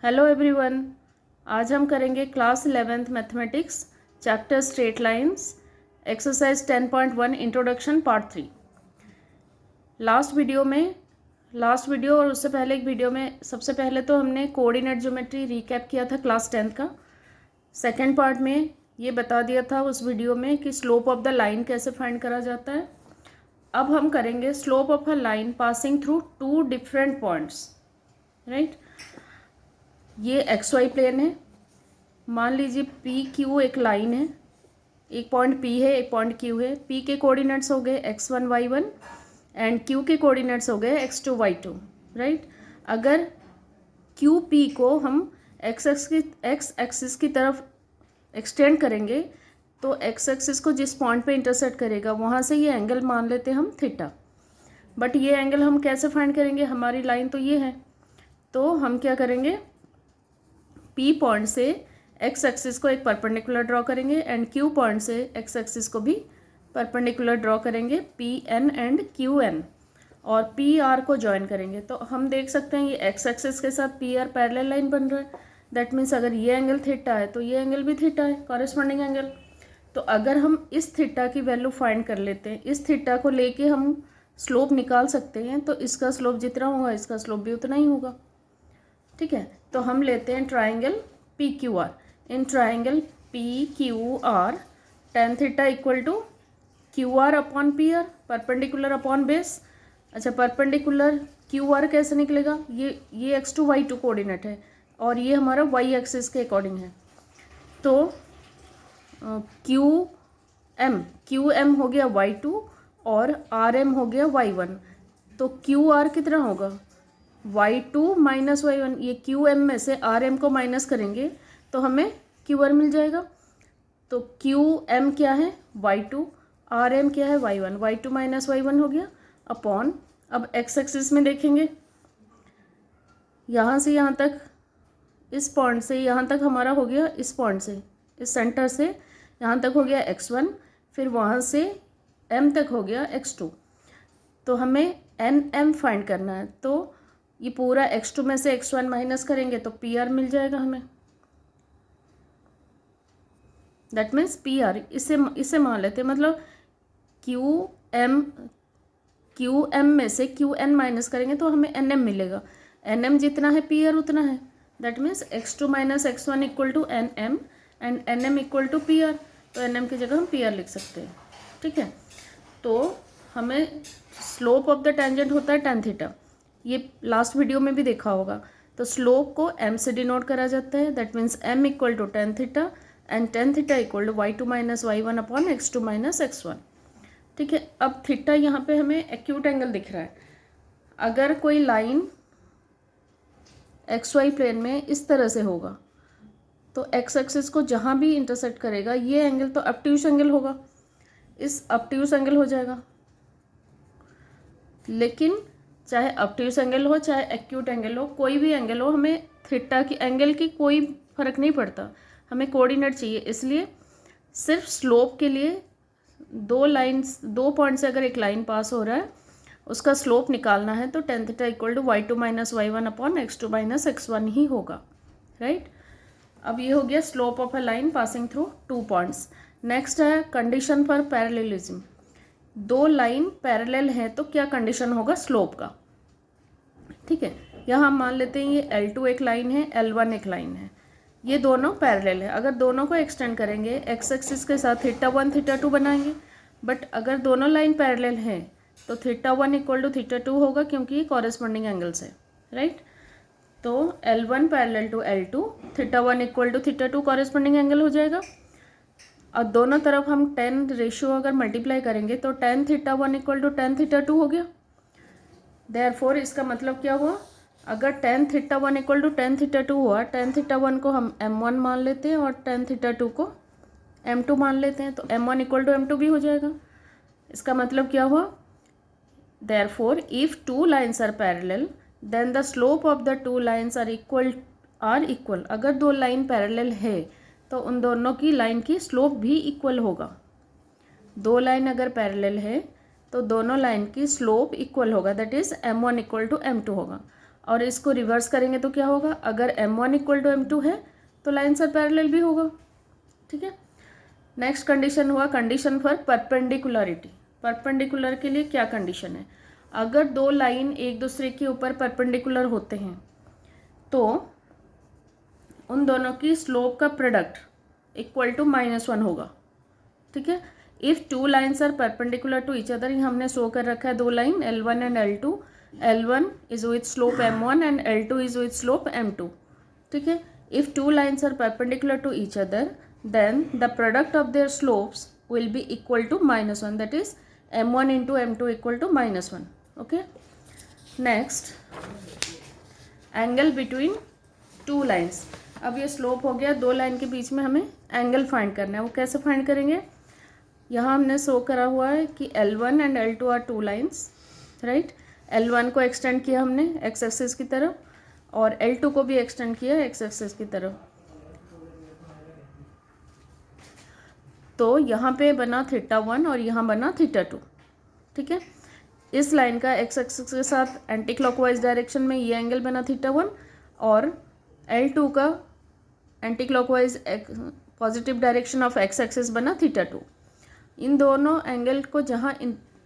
Hello everyone. आज हम करेंगे class 11th mathematics chapter straight lines exercise 10.1 introduction part 3। Last video और उससे पहले एक वीडियो में सबसे पहले तो हमने कोऑर्डिनेट ज्योमेट्री रिकैप किया था क्लास 10th का। सेकेंड पार्ट में ये बता दिया था उस वीडियो में कि स्लोप ऑफ द लाइन कैसे फाइंड करा जाता है। अब हम करेंगे slope of a line passing through two different points, right. ये एक्स वाई प्लेन है। मान लीजिए पी क्यू एक लाइन है, एक पॉइंट पी है, एक पॉइंट क्यू है। पी के कोऑर्डिनेट्स हो गए x1 y1 एंड क्यू के कोऑर्डिनेट्स हो गए x2 y2, राइट। अगर क्यू पी को हम एक्स एक्सिस की तरफ एक्सटेंड करेंगे तो एक्स एक्सिस को जिस पॉइंट पे इंटरसेक्ट करेगा वहाँ से ये एंगल मान लेते हैं हम थीटा। बट ये एंगल हम कैसे फाइंड करेंगे? हमारी लाइन तो ये है, तो हम क्या करेंगे, पी पॉइंट से एक्स एक्सिस को एक परपेंडिकुलर ड्रॉ करेंगे एंड क्यू पॉइंट से एक्स एक्सिस को भी परपेंडिकुलर ड्रॉ करेंगे, P N and Q N, और पी आर को ज्वाइन करेंगे। तो हम देख सकते हैं ये एक्स एक्सिस के साथ पी आर पैरेलल लाइन बन रहा है। दैट मीन्स अगर ये एंगल थीटा है तो ये एंगल भी थीटा है, कॉरेस्पॉन्डिंग एंगल। तो अगर हम इस थीटा की वैल्यू फाइंड कर लेते हैं, इस थीटा को लेके हम स्लोप निकाल सकते हैं, तो इसका स्लोप जितना होगा इसका स्लोप भी उतना ही होगा, ठीक है। तो हम लेते हैं triangle P Q R. In triangle P Q R tan theta equal to Q R upon P R, perpendicular upon base. अच्छा, परपेंडिकुलर क्यू आर कैसे निकलेगा? ये x2 y2 कोऑर्डिनेट है और ये हमारा y एक्सिस के अकॉर्डिंग है। तो क्यू एम हो गया y2 और आर एम हो गया y1। तो क्यू आर कितना होगा? y2 minus y1। ये क्यू एम में से आर एम को माइनस करेंगे तो हमें क्यू आर मिल जाएगा। तो क्यू एम क्या है? y2, आर एम क्या है? y1। y2 माइनस y1 हो गया अपॉन, अब x एक्सिस में देखेंगे, यहाँ से यहाँ तक, इस पॉइंट से यहाँ तक हमारा हो गया, इस पॉइंट से, इस सेंटर से यहाँ तक हो गया x1, फिर वहाँ से m तक हो गया x2। तो हमें एन एम फाइंड करना है। तो ये पूरा x2 में से x1 माइनस करेंगे तो पी आर मिल जाएगा हमें। दैट मीन्स पी आर, इसे मान लेते हैं, मतलब क्यू एम में से क्यू एन माइनस करेंगे तो हमें एन एम मिलेगा। एन एम जितना है पी आर उतना है। That means x2 minus x1 equal to N M and N M equal to P R. तो एन एम की जगह हम पी आर लिख सकते हैं, ठीक है। तो हमें स्लोप ऑफ द टेंजेंट होता है टेन थीटा, ये लास्ट वीडियो में भी देखा होगा। तो स्लोप को m से डिनोट करा जाता है। That means m equal to tan theta and tan theta equal to y2 minus y1 upon x2 minus x1, ठीक है। अब थीटा यहाँ पे हमें एक्यूट एंगल दिख रहा है। अगर कोई लाइन एक्स वाई प्लेन में इस तरह से होगा तो एक्स एक्सिस को जहाँ भी इंटरसेक्ट करेगा ये एंगल तो ऑब्ट्यूस एंगल होगा, इस ऑब्ट्यूस एंगल हो जाएगा। लेकिन चाहे ऑब्ट्यूस एंगल हो चाहे एक्यूट एंगल हो, कोई भी एंगल हो, हमें थीटा की एंगल की कोई फर्क नहीं पड़ता, हमें कोऑर्डिनेट चाहिए। इसलिए सिर्फ स्लोप के लिए दो पॉइंट से अगर एक लाइन पास हो रहा है उसका स्लोप निकालना है तो tan theta equal to y2 minus y1 upon x2 minus x1 ही होगा, राइट। अब ये हो गया slope of a line passing through two points. Next है कंडीशन फॉर पैरेललिज्म। दो लाइन पैरेलल है तो क्या कंडीशन होगा स्लोप का, ठीक है। यहाँ हम मान लेते हैं ये L2 एक लाइन है, L1 एक लाइन है, ये दोनों पैरेलल है। अगर दोनों को एक्सटेंड करेंगे एक्स एक्सिस के साथ θ1 θ2 बनाएंगे। बट अगर दोनों लाइन पैरेलल हैं तो θ1 इक्वल टू θ2 होगा क्योंकि ये कॉरेस्पॉन्डिंग एंगल्स है, राइट। तो L1 parallel to L2, θ1 equal to θ2 corresponding angle हो जाएगा। और दोनों तरफ हम 10 रेशियो अगर मल्टीप्लाई करेंगे तो tan θ1 इक्वल टू tan θ2 हो गया। देयरफॉर इसका मतलब क्या हुआ? अगर tan θ1 इक्वल टू tan θ2 हुआ, tan θ1 को हम m1 मान लेते हैं और tan θ2 को m2 मान लेते हैं, तो m1 इक्वल टू m2 भी हो जाएगा। इसका मतलब क्या हुआ? Therefore if two lines are parallel then the slope of the two lines are equal. अगर दो लाइन पैरेलल है तो उन दोनों की लाइन की स्लोप भी इक्वल होगा। दो लाइन अगर पैरेलल है तो दोनों लाइन की स्लोप इक्वल होगा, that is m1 equal to m2 होगा। और इसको रिवर्स करेंगे तो क्या होगा, अगर m1 इक्वल टू m2 है तो लाइन्स आर पैरेलल भी होगा, ठीक है। नेक्स्ट कंडीशन हुआ कंडीशन फॉर परपेंडिकुलरिटी। परपेंडिकुलर के लिए क्या कंडीशन है, अगर दो लाइन एक दूसरे के ऊपर परपेंडिकुलर होते हैं तो उन दोनों की स्लोप का प्रोडक्ट इक्वल टू -1 होगा, ठीक है। If two lines are perpendicular to each other, हमने शो कर रखा है दो line L1 and L2, L1 is with slope m1 and L2 is with slope m2, ठीक है। If two lines are perpendicular to each other then the product of their slopes will be equal to -1, that is m1 into m2 equal to -1, okay. next angle between two lines। अब ये slope हो गया, दो line के बीच में हमें angle find करना है। वो कैसे फाइंड करेंगे, यहाँ हमने शो करा हुआ है कि L1 and L2 are two lines, right. L1 को एक्सटेंड किया हमने एक्स एक्सिस की तरफ और L2 को भी एक्सटेंड किया एक्स एक्सिस की तरफ, तो यहाँ पे बना θ1 और यहाँ बना θ2, ठीक है। इस लाइन का एक्स एक्सिस के साथ एंटी क्लॉकवाइज डायरेक्शन में ये एंगल बना θ1 और L2 का anti clockwise positive direction of x axis बना θ2। इन दोनों एंगल को जहाँ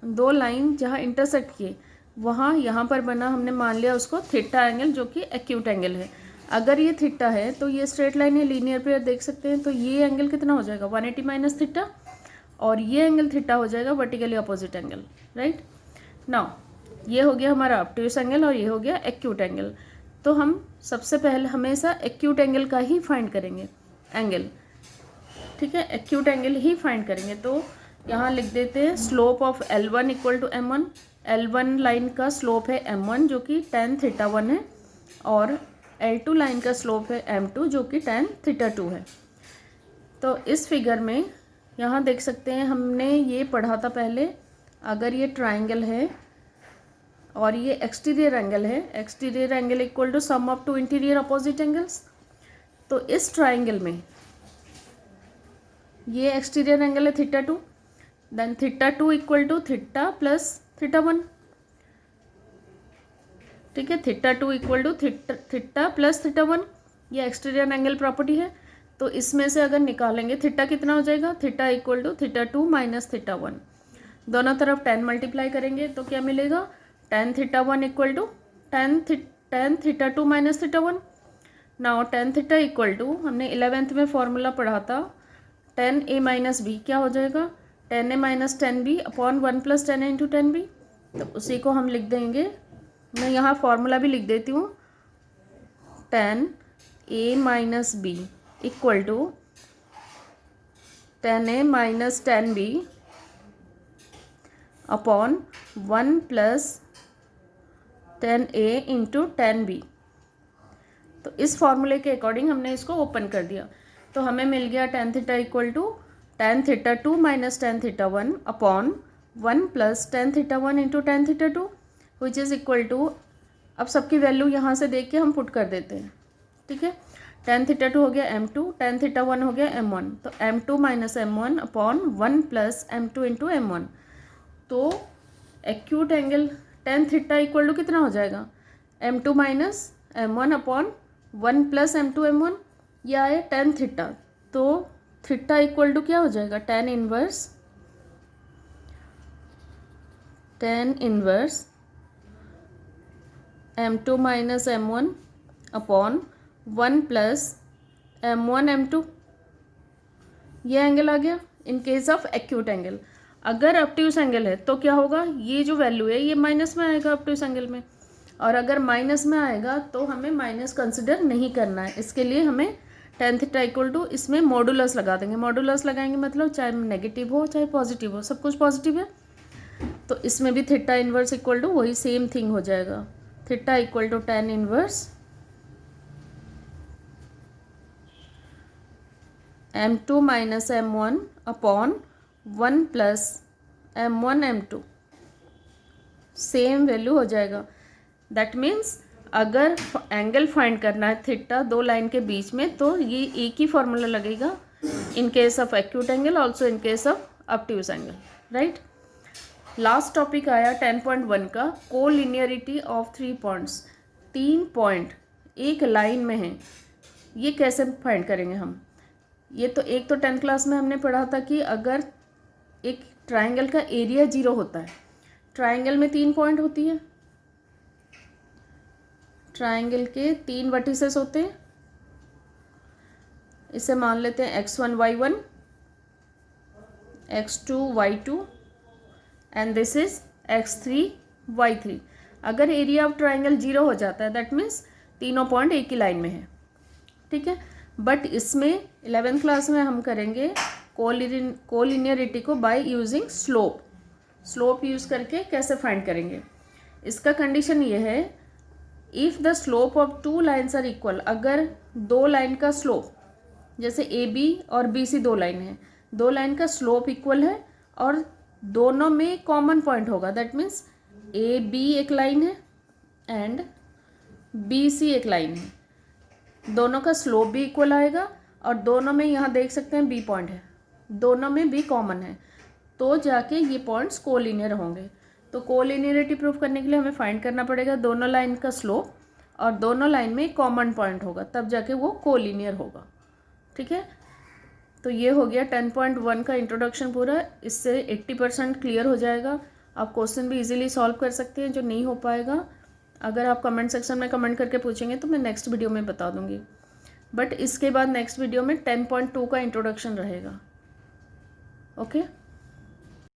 दो लाइन जहाँ इंटरसेक्ट किए वहाँ यहाँ पर बना, हमने मान लिया उसको थीटा एंगल, जो कि एक्यूट एंगल है। अगर ये थीटा है तो ये स्ट्रेट लाइन है, लीनियर पेयर देख सकते हैं, तो ये एंगल कितना हो जाएगा 180 माइनस थीटा, और ये एंगल थीटा हो जाएगा vertically opposite angle, right. Now ये हो गया हमारा ऑब्ट्यूस एंगल और ये हो गया एक्यूट एंगल। तो हम सबसे पहले हमेशा एक्यूट एंगल का ही फाइंड करेंगे एंगल, ठीक है, एक्यूट एंगल ही फाइंड करेंगे। तो यहाँ लिख देते हैं slope of L1 equal to m1। L1 line का स्लोप है m1 जो कि tan θ1 है, और L2 लाइन का स्लोप है m2 जो कि tan θ2 है। तो इस फिगर में यहाँ देख सकते हैं, हमने ये पढ़ा था पहले, अगर ये ट्राइंगल है और ये एक्सटीरियर एंगल है, exterior angle equal to sum of two interior opposite angles. तो इस ट्राइंगल में ये एक्सटीरियर एंगल है θ2, then θ2 equal to theta plus θ1, ठीक है। θ2 इक्वल टू थीटा प्लस θ1, ये एक्सटीरियर एंगल प्रॉपर्टी है। तो इसमें से अगर निकालेंगे थीटा कितना हो जाएगा, थीटा इक्वल टू θ2 माइनस θ1, दोनों तरफ 10 मल्टीप्लाई करेंगे तो क्या मिलेगा, tan θ1 equal to tan θ2 minus θ1। Now tan theta equal to, हमने 11th में फॉर्मूला पढ़ा था, tan a माइनस बी, क्या हो जाएगा tan a minus tan b upon 1 plus tan a into tan b। तो उसी को हम लिख देंगे, मैं यहाँ फॉर्मूला भी लिख देती हूँ, tan a minus B equal to tan a minus tan b upon 1 plus tan a into tan b। तो इस फॉर्मूले के अकॉर्डिंग हमने इसको ओपन कर दिया, तो हमें मिल गया tan theta equal to tan θ2 minus tan θ1 upon 1 plus tan θ1 into tan θ2 which is equal to, अब सबकी वैल्यू यहाँ से देख के हम पुट कर देते हैं, ठीक है। tan θ2 हो गया m2, tan θ1 हो गया m1, तो m2 minus m1 upon 1 plus m2 into m1। तो acute angle tan theta equal to कितना हो जाएगा, m2 minus m1 upon 1 plus m2 m1, यह आए tan थीटा। तो थीटा इक्वल टू क्या हो जाएगा, tan inverse m2 minus m1 upon 1 plus m1 m2, ये एंगल आ गया in case of acute angle. अगर ऑब्ट्यूस एंगल है तो क्या होगा, ये जो वैल्यू है ये माइनस में आएगा ऑब्ट्यूस एंगल में, और अगर माइनस में आएगा तो हमें माइनस कंसिडर नहीं करना है। इसके लिए हमें tan थीटा इक्वल टू इसमें मॉडुलस लगा देंगे। मॉडुलस लगाएंगे मतलब चाहे नेगेटिव हो चाहे पॉजिटिव हो, सब कुछ पॉजिटिव है, तो इसमें भी थीटा इन्वर्स इक्वल टू वही सेम थिंग हो जाएगा, theta equal to tan inverse m2 minus m1 upon 1 plus m1 m2, same value हो जाएगा। दैट मीन्स अगर एंगल फाइंड करना है थीटा दो लाइन के बीच में, तो ये एक ही फॉर्मूला लगेगा in case of acute angle, also in case of obtuse angle, right. Last topic आया 10.1 का, कोलिनियरिटी ऑफ 3 पॉइंट्स। 3 पॉइंट एक लाइन में हैं, ये कैसे फाइंड करेंगे हम? ये तो एक तो 10th क्लास में हमने पढ़ा था कि अगर एक ट्राइंगल का एरिया 0 होता है, ट्राइंगल में 3 पॉइंट होती है, ट्राइंगल के 3 वर्टिसेस होते हैं। इसे मान लेते हैं x1 y1, x2 y2 and this is x3 y3। अगर एरिया ऑफ ट्राइंगल 0 हो जाता है दैट मीन्स तीनों पॉइंट एक ही लाइन में है, ठीक है। बट इसमें 11th क्लास में हम करेंगे कोलिनियरिटी को by using slope. Slope use करके कैसे फाइंड करेंगे? इसका कंडीशन ये है, if the slope of 2 lines are equal, अगर 2 लाइन का स्लोप, जैसे ए बी और बी सी 2 लाइन है, 2 लाइन का स्लोप इक्वल है और दोनों में कॉमन पॉइंट होगा, दैट मीन्स ए बी एक लाइन है एंड बी सी एक लाइन है, दोनों का स्लोप भी इक्वल आएगा और दोनों में यहाँ देख सकते हैं बी पॉइंट है, दोनों में बी कॉमन है, तो जाके ये पॉइंट्स कोलिनियर होंगे। तो कोलिनियरिटी प्रूफ करने के लिए हमें फाइंड करना पड़ेगा दोनों लाइन का स्लोप और दोनों लाइन में कॉमन पॉइंट होगा, तब जाके वो कोलिनियर होगा, ठीक है। तो ये हो गया 10.1 का इंट्रोडक्शन पूरा। इससे 80% क्लियर हो जाएगा। आप क्वेश्चन भी इजीली सॉल्व कर सकते हैं। जो नहीं हो पाएगा, अगर आप कमेंट सेक्शन में कमेंट करके पूछेंगे तो मैं नेक्स्ट वीडियो में बता दूंगी। बट इसके बाद नेक्स्ट वीडियो में 10.2 का इंट्रोडक्शन रहेगा। ओके।